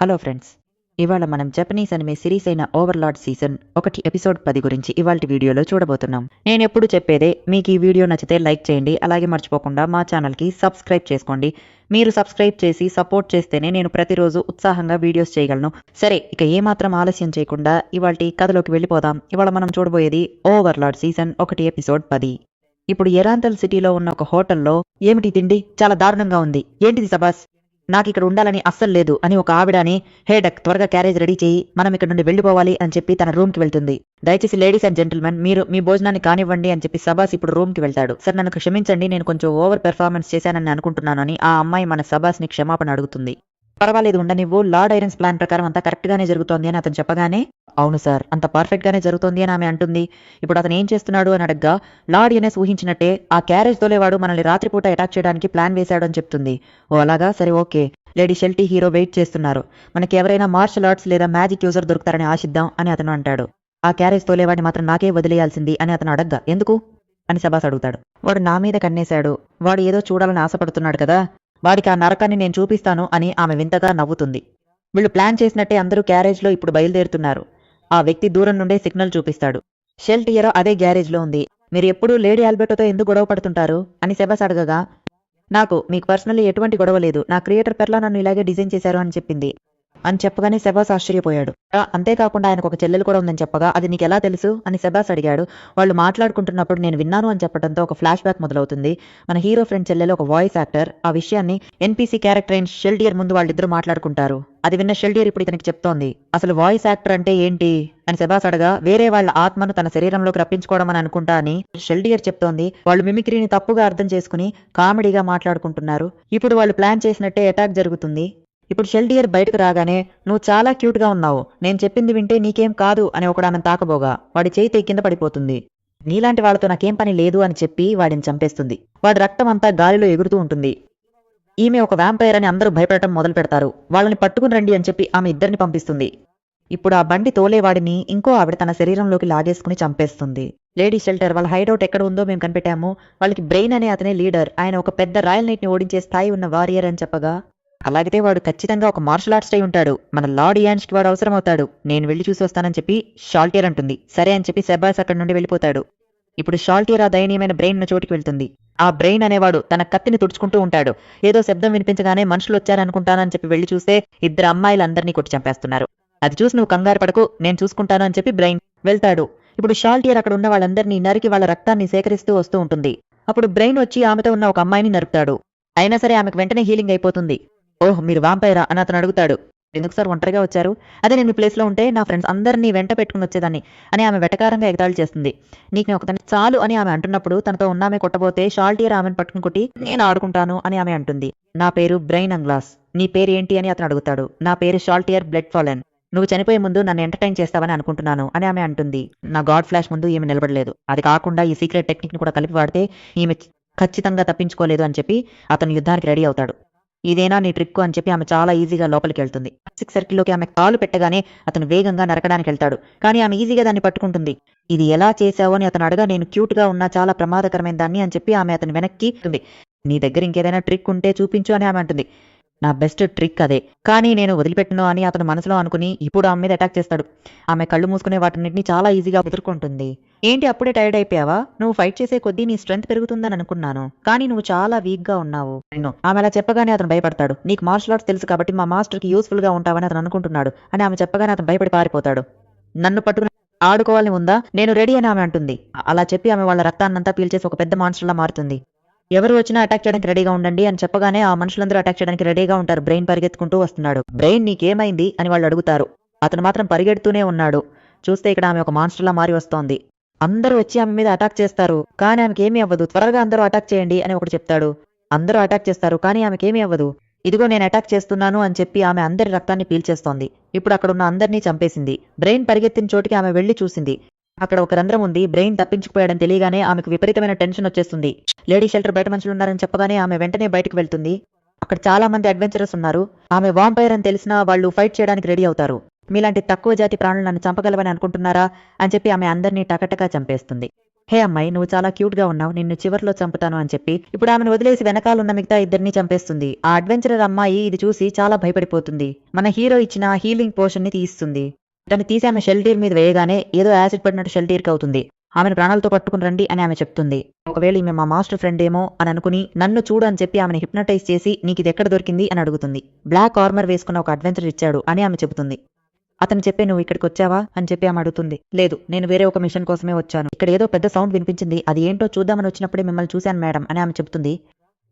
Hello friends, ఇవాళ మనం Japanese anime series అయిన ఓవర్లార్డ్ సీజన్ 1 ఎపిసోడ్ 10 గురించి ఇవాల్టి వీడియోలో చూడబోతున్నాం. నేను ఎప్పుడు చెప్పేదే, మీకు ఈ వీడియో నచ్చితే లైక్ చేయండి, అలాగే మర్చిపోకుండా మా ఛానల్కి సబ్స్క్రైబ్ చేసుకోండి. మీరు సబ్స్క్రైబ్ చేసి సపోర్ట్ చేస్తేనే నేను ప్రతిరోజు ఉత్సాహంగా వీడియోస్ చేయగలను. సరే, ఇక ఏమాత్రం ఆలస్యం చేయకుండా ఇవాల్టి కథలోకి వెళ్ళిపోదాం. ఇవాళ మనం చూడబోయేది ఓవర్లార్డ్ సీజన్ 1 ఎపిసోడ్ 10. ఇప్పుడు ఎరాంతల్ సిటీలో ఉన్న ఒక హోటల్లో ఏమిటి తిండి చాలా దారుణంగా ఉంది, ఏంటిది సబాస్, నాకు ఇక్కడ ఉండాలని అస్సలు లేదు అని ఒక ఆవిడని, హే డక్, త్వరగా క్యారేజ్ రెడీ చేయి, మనం ఇక్కడ నుండి వెళ్ళిపోవాలి అని చెప్పి తన రూమ్ కి వెళ్తుంది. దయచేసి లేడీస్ అండ్ జెంటిల్మెన్, మీరు మీ భోజనాన్ని కానివ్వండి అని చెప్పి సబాస్ ఇప్పుడు రూమ్ కి వెళ్తాడు. సార్, నన్ను క్షమించండి, నేను కొంచెం ఓవర్ పెర్ఫార్మెన్స్ చేశానని అనుకుంటున్నాను అని ఆ అమ్మాయి మన సబాస్ ని క్షమాపణ అడుగుతుంది. పర్వాలేదు, ఉండనివ్వు, లార్డ్ ఐరన్స్ ప్లాన్ ప్రకారం అంతా కరెక్ట్ గానే జరుగుతోంది అని అతను చెప్పగానే, అవును సార్, అంత పర్ఫెక్ట్ గానే జరుగుతోంది అని ఆమె అంటుంది. ఇప్పుడు అతను ఏం చేస్తున్నాడు అని అడగ్గా, లార్డ్ ఎనెస్ ఊహించినట్టే ఆ క్యారేజ్ తోలేవాడు మనల్ని రాత్రిపూట అటాక్ చేయడానికి ప్లాన్ వేశాడు అని చెప్తుంది. ఓ అలాగా, సరే ఓకే. లేడీ షెల్టీ హీరో వెయిట్ చేస్తున్నారు, మనకి ఎవరైనా మార్షల్ ఆర్ట్స్ లేదా మ్యాజిక్ యూజర్ దొరుకుతారని ఆశిద్దాం అని అతను అంటాడు. ఆ క్యారేజ్ తోలేవాడిని మాత్రం నాకే వదిలేయాల్సింది అని అతను అడగ్గా, ఎందుకు అని సబాస్ అడుగుతాడు. వాడు నా మీద కన్నేశాడు, వాడు ఏదో చూడాలని ఆశపడుతున్నాడు కదా, వాడికి ఆ నరకాన్ని నేను చూపిస్తాను అని ఆమె వింతగా నవ్వుతుంది. వీళ్ళు ప్లాన్ చేసినట్టే అందరూ క్యారేజ్లో ఇప్పుడు బయలుదేరుతున్నారు. ఆ వ్యక్తి దూరం నుండే సిగ్నల్ చూపిస్తాడు. షెల్టియరో అదే గ్యారేజ్లో ఉంది. మీరు ఎప్పుడూ లేడీ ఆల్బర్టోతో ఎందుకు గొడవ పడుతుంటారు అని సెబాస్ అడగగా, నాకు మీకు పర్సనల్లీ ఎటువంటి గొడవ లేదు, నా క్రియేటర్ పెర్లా నన్ను ఇలాగే డిజైన్ చేశారు అని చెప్పింది అని చెప్పగానే సెబాస్ ఆశ్చర్యపోయాడు. అంతేకాకుండా ఆయనకు ఒక చెల్లెలు కూడా ఉందని చెప్పగా, అది నీకు ఎలా తెలుసు అని సెబాస్ అడిగాడు. వాళ్ళు మాట్లాడుకుంటున్నప్పుడు నేను విన్నాను అని చెప్పడంతో ఒక ఫ్లాష్ బ్యాక్ మొదలవుతుంది. మన హీరో ఫ్రెండ్ చెల్లెలు ఒక వాయిస్ యాక్టర్. ఆ విషయాన్ని ఎన్పీసీ క్యారెక్టర్ అయిన షెల్టియర్ ముందు వాళ్ళిద్దరూ మాట్లాడుకుంటారు. అది విన్న షెల్టియర్ ఇప్పుడు ఇతనికి చెప్తోంది, అసలు వాయిస్ యాక్టర్ అంటే ఏంటి అని సెబాస్ అడగా, వేరే వాళ్ళ ఆత్మను తన శరీరంలోకి రప్పించుకోవడం అని అనుకుంటా అని షెల్టియర్ చెప్తోంది. వాళ్ళు మిమిక్రీని తప్పుగా అర్థం చేసుకుని కామెడీగా మాట్లాడుకుంటున్నారు. ఇప్పుడు వాళ్ళు ప్లాన్ చేసినట్టే అటాక్ జరుగుతుంది. ఇప్పుడు షెల్టియర్ బయటకు రాగానే, నువ్వు చాలా క్యూట్ గా ఉన్నావు, నేను చెప్పింది వింటే నీకేం కాదు అని ఒకడు ఆమెను తాకబోగా వాడి చేయి కింద పడిపోతుంది. నీలాంటి వాళ్ళతో నాకేం పని లేదు అని చెప్పి వాడిని చంపేస్తుంది. వాడి రక్తం అంతా గాలిలో ఎగురుతూ ఉంటుంది. ఈమె ఒక వ్యాంపైర్ అని అందరూ భయపడటం మొదలు పెడతారు. వాళ్ళని పట్టుకుని రండి అని చెప్పి ఆమె ఇద్దరిని పంపిస్తుంది. ఇప్పుడు ఆ బండి తోలేవాడిని ఇంకో ఆవిడ తన శరీరంలోకి లాగేసుకుని చంపేస్తుంది. లేడీ షెల్టర్ వాళ్ళ హైడౌట్ ఎక్కడ ఉందో మేము కనిపెట్టాము, వాళ్ళకి బ్రెయిన్ అనే అతనే లీడర్, ఆయన ఒక పెద్ద రాయల్ నైట్ ని ఓడించే స్థాయి ఉన్న వారియర్ అని చెప్పగా, అలాగితే వాడు ఖచ్చితంగా ఒక మార్షల్ ఆర్ట్స్ అయి ఉంటాడు, మన లార్డ్ ఇయాన్స్ కి వాడు అవసరం అవుతాడు, నేను వెళ్ళి చూసి వస్తానని చెప్పి షాల్టియర్ అంటుంది. సరే అని చెప్పి సెబాస్ అక్కడి నుండి వెళ్ళిపోతాడు. ఇప్పుడు షాల్టియర్ ఆ దయనీయమైన బ్రెయిన్ చోటికి వెళ్తుంది. ఆ బ్రెయిన్ అనేవాడు తన కత్తిని తుడుచుకుంటూ ఉంటాడు. ఏదో శబ్దం వినిపించగానే మనుషులు వచ్చారనుకుంటానని చెప్పి వెళ్లి చూస్తే ఇద్దరు అమ్మాయిలందరినీ కొట్టి చంపేస్తున్నారు. అది చూసి నువ్వు కంగారు పడకు, నేను చూసుకుంటాను అని చెప్పి బ్రెయిన్ వెళ్తాడు. ఇప్పుడు షాల్టియర్ అక్కడ ఉన్న వాళ్ళందరినీ నరికి వాళ్ళ రక్తాన్ని సేకరిస్తూ వస్తూ ఉంటుంది. అప్పుడు బ్రెయిన్ వచ్చి ఆమెతో ఉన్న ఒక అమ్మాయిని నరుకుతాడు. అయినా సరే ఆమెకు వెంటనే హీలింగ్ అయిపోతుంది. ఓహ్, మీరు వాంపైరా అని అతను అడుగుతాడు. ఎందుకు సార్ ఒంటరిగా వచ్చారు, అదే నేను మీ ప్లేస్లో ఉంటే నా ఫ్రెండ్స్ అందరినీ వెంట పెట్టుకుని వచ్చేదాన్ని అని ఆమె వెటకారంగా ఎగతాళి చేస్తుంది. నీకు ఒకతని చాలు అని ఆమె అంటున్నప్పుడు తనతో ఉన్నామే కొట్టబోతే షాల్టియర్ ఆమెను పట్టుకుని కొట్టి, నేను ఆడుకుంటాను అని ఆమె అంటుంది. నా పేరు బ్రెయిన్ అంగ్లాస్, నీ పేరు ఏంటి అని అతను అడుగుతాడు. నా పేరు షాల్టియర్ బ్లడ్ ఫాలెన్, నువ్వు చనిపోయే ముందు నన్ను ఎంటర్టైన్ చేస్తావని అనుకుంటున్నాను అని ఆమె అంటుంది. నా గాడ్ ఫ్లాష్ ముందు ఈమె నిలబడలేదు, అది కాకుండా ఈ సీక్రెట్ టెక్నిక్ ని కూడా కలిపి వాడితే ఈమె ఖచ్చితంగా తప్పించుకోలేదు అని చెప్పి అతను యుద్ధానికి రెడీ అవుతాడు. ఇదేనా నీ ట్రిక్ అని చెప్పి ఆమె చాలా ఈజీగా లోపలికి వెళ్తుంది. సిక్స్ సర్కిల్లోకి ఆమె కాలు పెట్టగానే అతను వేగంగా నరకడానికి వెళ్తాడు, కానీ ఆమె ఈజీగా దాన్ని పట్టుకుంటుంది. ఇది ఎలా చేశావు అని అతను అడగా, నేను క్యూట్ గా ఉన్నా చాలా ప్రమాదకరమైన దాన్ని అని చెప్పి ఆమె అతని వెనక్కి ఉంది. నీ దగ్గర ఇంకేదైనా ట్రిక్ ఉంటే చూపించు అని ఆమె అంటుంది. నా బెస్ట్ ట్రిక్ అదే, కానీ నేను వదిలిపెట్టను అని అతను మనసులో అనుకుని ఇప్పుడు ఆమె మీద అటాక్ చేస్తాడు. ఆమె కళ్ళు మూసుకునే వాటిన్నింటినీ చాలా ఈజీగా ఎదుర్కొంటుంది. ఏంటి అప్పుడే టైర్డ్ అయిపోయావా, నువ్వు ఫైట్ చేసే కొద్దీ నీ స్ట్రెంత్ పెరుగుతుందని అనుకున్నాను, కానీ నువ్వు చాలా వీక్ గా ఉన్నావు. ఆమె అలా చెప్పగానే అతను భయపడతాడు. నీకు మార్షల్ ఆర్ట్స్ తెలుసు కాబట్టి మా మాస్టర్ కి యూస్ఫుల్ గా ఉంటావని అతను అనుకుంటున్నాడు అని ఆమె చెప్పగానే అతను భయపడి పారిపోతాడు. నన్ను పట్టుకుని ఆడుకోవాలని ఉందా, నేను రెడీ అని ఆమె అంటుంది. అలా చెప్పి ఆమె వాళ్ళ రక్తాన్నంతా పీల్చేసి ఒక పెద్ద మాన్స్టర్లా మారుతుంది. ఎవరు వచ్చినా అటాక్ చేయడానికి రెడీగా ఉండండి అని చెప్పగానే ఆ మనుషులందరూ అటాక్ చేయడానికి రెడీగా ఉంటారు. బ్రెయిన్ పరిగెత్తుకుంటూ వస్తున్నాడు. బ్రెయిన్ నీకేమైంది అని వాళ్ళు అడుగుతారు. అతను మాత్రం పరిగెడుతూనే ఉన్నాడు. చూస్తే ఇక్కడ ఆమె ఒక మాన్స్టర్లా మారి వస్తోంది. అందరూ వచ్చి ఆమె మీద అటాక్ చేస్తారు, కానీ ఆమెకి ఏమీ అవ్వదు. త్వరగా అందరూ అటాక్ చేయండి అని ఒకటి చెప్తాడు. అందరూ అటాక్ చేస్తారు, కానీ ఆమెకి ఏమీ అవ్వదు. ఇదిగో నేను అటాక్ చేస్తున్నాను అని చెప్పి ఆమె అందరి రక్తాన్ని పీల్చేస్తోంది. ఇప్పుడు అక్కడ ఉన్న అందరినీ చంపేసింది. బ్రెయిన్ పరిగెత్తిన చోటికి ఆమె వెళ్లి చూసింది. అక్కడ ఒక రంధ్రం ఉంది. బ్రెయిన్ తప్పించుకుపోయాడని తెలియగానే ఆమెకు విపరీతమైన టెన్షన్ వచ్చేస్తుంది. లేడీ షెల్టర్ బయట మనుషులు ఉన్నారని చెప్పగానే ఆమె వెంటనే బయటకు వెళ్తుంది. అక్కడ చాలా మంది అడ్వెంచరర్స్ ఉన్నారు. ఆమె వాంపైర్ అని తెలిసినా వాళ్ళు ఫైట్ చేయడానికి రెడీ అవుతారు. మీలాంటి తక్కువ జాతి ప్రాణులు నన్ను చంపగలవని అనుకుంటున్నారా అని చెప్పి ఆమె అందరినీ టకటకా చంపేస్తుంది. హే అమ్మాయి, నువ్వు చాలా క్యూట్ గా ఉన్నావు, నిన్ను చివర్లో చంపుతాను అని చెప్పి ఇప్పుడు ఆమెను వదిలేసి వెనకాలన్న మిగతా ఇద్దరిని చంపేస్తుంది. ఆ అడ్వెంచరర్ అమ్మాయి ఇది చూసి చాలా భయపడిపోతుంది. మన హీరో ఇచ్చిన హీలింగ్ పోషన్ ని తీస్తుంది. దాన్ని తీసి ఆమె షెల్టీర్ మీద వేయగానే ఏదో యాసిడ్ పడినట్టు షెల్టీర్ కి అవుతుంది. ఆమెను ప్రాణాలతో పట్టుకుని రండి అని ఆమె చెప్తుంది. ఒకవేళ ఈమె మా మాస్టర్ ఫ్రెండ్ ఏమో అని అనుకుని నన్ను చూడు అని చెప్పి ఆమెను హిప్నటైజ్ చేసి నీకు ఇది ఎక్కడ దొరికింది అని అడుగుతుంది. బ్లాక్ ఆర్మర్ వేసుకున్న ఒక అడ్వెంచర్ ఇచ్చాడు అని ఆమె చెబుతుంది. అతను చెప్పే నువ్వు ఇక్కడికి వచ్చావా అని చెప్పి ఆమె అడుగుతుంది. లేదు, నేను వేరే ఒక మిషన్ కోసమే వచ్చాను. ఇక్కడ ఏదో పెద్ద సౌండ్ వినిపించింది, అది ఏంటో చూద్దామని వచ్చినప్పుడే మిమ్మల్ని చూశాను మేడం అని ఆమె చెబుతుంది.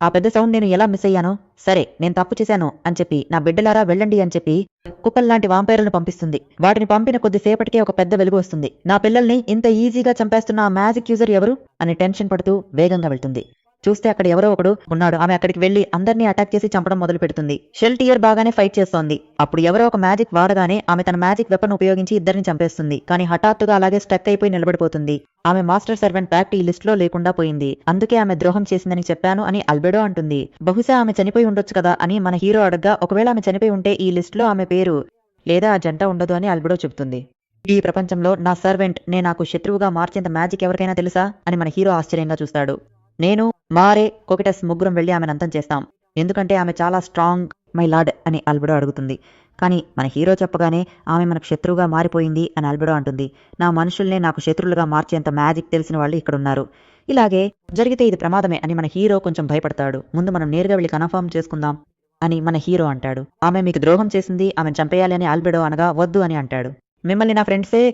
ఆ పెద్ద సౌండ్ నేను ఎలా మిస్ అయ్యాను? సరే, నేను తప్పు చేశాను అని చెప్పి నా బిడ్డలారా వెళ్ళండి అని చెప్పి కుక్కల్లాంటి వాంపైర్లను పంపిస్తుంది. వాటిని పంపిన కొద్దిసేపటికే ఒక పెద్ద వెలుగు వస్తుంది. నా పిల్లల్ని ఇంత ఈజీగా చంపేస్తున్న ఆ మ్యాజిక్ యూజర్ ఎవరు అని టెన్షన్ పడుతూ వేగంగా వెళ్తుంది. చూస్తే అక్కడ ఎవరో ఒకడు ఉన్నాడు. ఆమె అక్కడికి వెళ్లి అందరినీ అటాక్ చేసి చంపడం మొదలు పెడుతుంది. షెల్టియర్ బాగానే ఫైట్ చేస్తోంది. అప్పుడు ఎవరో ఒక మ్యాజిక్ వాడగానే ఆమె తన మ్యాజిక్ వెపన్ ఉపయోగించి ఇద్దరిని చంపేస్తుంది. కానీ హఠాత్తుగా అలాగే స్టక్ అయిపోయి నిలబడిపోతుంది. ఆమె మాస్టర్ సర్వెంట్ ప్యాక్ట్ ఈ లిస్ట్ లో లేకుండా పోయింది. అందుకే ఆమె ద్రోహం చేసిందని చెప్పాను అని అల్బెడో అంటుంది. బహుశా ఆమె చనిపోయి ఉండొచ్చు కదా అని మన హీరో అడగ్గా, ఒకవేళ ఆమె చనిపోయి ఉంటే ఈ లిస్ట్ లో ఆమె పేరు లేదా ఆ జంట ఉండదు అని అల్బెడో చెబుతుంది. ఈ ప్రపంచంలో నా సర్వెంట్ నే నాకు శత్రువుగా మార్చేంత మ్యాజిక్ ఎవరికైనా తెలుసా అని మన హీరో ఆశ్చర్యంగా చూస్తాడు. నేను మారే కోకిటస్ ముగ్గురం వెళ్లి ఆమెను అంతం చేస్తాం, ఎందుకంటే ఆమె చాలా స్ట్రాంగ్ మై లార్డ్ అని అల్బెడో అడుగుతుంది. కానీ మన హీరో చెప్పగానే ఆమె మనకు శత్రువుగా మారిపోయింది అని అల్బెడో అంటుంది. నా మనుషుల్నే నాకు శత్రువులుగా మార్చేంత మ్యాజిక్ తెలిసిన వాళ్ళు ఇక్కడ ఉన్నారు. ఇలాగే జరిగితే ఇది ప్రమాదమే అని మన హీరో కొంచెం భయపడతాడు. ముందు మనం నేరుగా వెళ్ళి కన్ఫర్మ్ చేసుకుందాం అని మన హీరో అంటాడు. ఆమె మీకు ద్రోహం చేసింది, ఆమెను చంపేయాలి అని అల్బెడో అనగా వద్దు అని అంటాడు. మిమ్మల్ని నా ఫ్రెండ్సే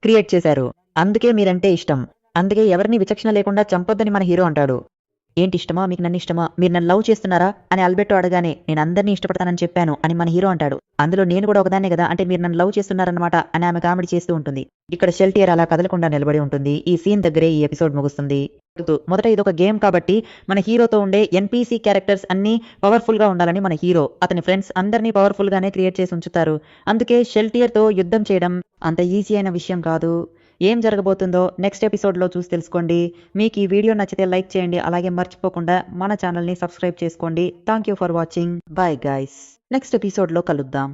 క్రియేట్ చేశారు, అందుకే మీరంటే ఇష్టం, అందుకే ఎవరిని విచక్షణ లేకుండా చంపొద్దని మన హీరో అంటాడు. ఏంటి ఇష్టమా, మీకు నన్ను ఇష్టమా, మీరు నన్ను లవ్ చేస్తున్నారా అని అల్బెట్టో అడగానే నేను అందరినీ ఇష్టపడతానని చెప్పాను అని మన హీరో అంటాడు. అందులో నేను కూడా ఒకదాన్నే కదా, అంటే మీరు నన్ను లవ్ చేస్తున్నారన్నమాట అని ఆమె కామెడీ చేస్తూ ఉంటుంది. ఇక్కడ షెల్టియర్ అలా కదలకుండా నిలబడి ఉంటుంది. ఈ సీన్ దగ్గరే ఈ ఎపిసోడ్ ముగుస్తుంది. మొదట ఇదొక గేమ్ కాబట్టి మన హీరోతో ఉండే ఎన్పీసీ క్యారెక్టర్స్ అన్ని పవర్ఫుల్ గా ఉండాలని మన హీరో అతని ఫ్రెండ్స్ అందరినీ పవర్ఫుల్ గానే క్రియేట్ చేసి ఉంచుతారు. అందుకే షెల్టియర్ తో యుద్ధం చేయడం అంత ఈజీ అయిన విషయం కాదు. ఏం జరగబోతుందో నెక్స్ట్ ఎపిసోడ్లో చూసి తెలుసుకోండి. మీకు ఈ వీడియో నచ్చితే లైక్ చేయండి, అలాగే మర్చిపోకుండా మన ఛానల్ని సబ్స్క్రైబ్ చేసుకోండి. Thank you for watching. Bye guys, next ఎపిసోడ్లో కలుద్దాం.